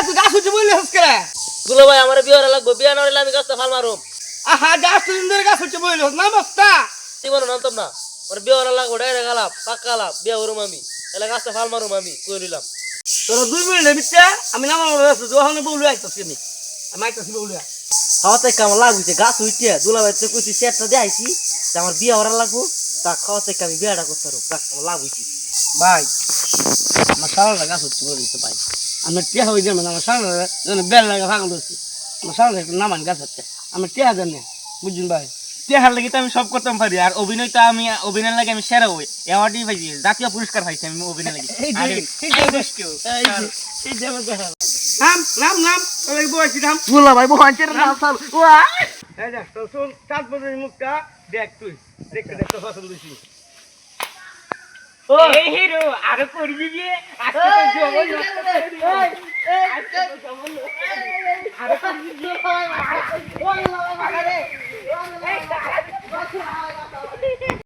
তুই গাছ উঠে বললি হসকে দুলা ভাই আমার বিয়ে হওয়ার লাগবো বিয়ে না হলে আমি গাছটা ফাল মারুম আহা গাছ তুই ধরে গাছ উঠে বললি না বস্তা জীবন নামতাম না আমার বিয়ে হওয়ার লাগবো ডাইরেক্ট গালাপ পাক্কা লাভ বিয়ে হরুম আমি তাহলে গাছটা ফাল মারুম আমি কই নিলাম তোরা 2 মিনিটের ভিতরে আমি নামানোর আছে ওখানে বলু আইতাছি আমি আইতাছি বলু খাওয়াতে কেমন লাগছে গাছ উঠে দুলা ভাই তো কইছি সেটটা দেখাইছি আমার বিয়ে হওয়ার লাগবো তা খাওয়াতে আমি বিয়েটা করতে পারবো আমার লাভ হইছি ভাই আমার সারা গাছ উঠে বলিস ভাই আমি টিয়া হয়ে যাবেন আমার সারা বেল লাগা ভাঙল হচ্ছে আমার সারা নামান গাছ হচ্ছে আমি টিয়া দেন বুঝুন ভাই টিয়ার লাগি তো আমি সব করতাম পারি আর অভিনয় তো আমি অভিনয় লাগে আমি সেরা হই অ্যাওয়ার্ডই পাইছি জাতীয় পুরস্কার পাইছি আমি অভিনয় লাগি নাম বয়সী নাম দুলা ভাই বহাঞ্চের নাম সাল এই দেখ তোর শোন 7 বছরের মুখটা দেখ তুই দেখতে দেখতে পছন্দ হইছি এই হিরো আরো করবি বিয়ে আজকে তো জবল আজকে তো জবল আরো করবি বিয়ে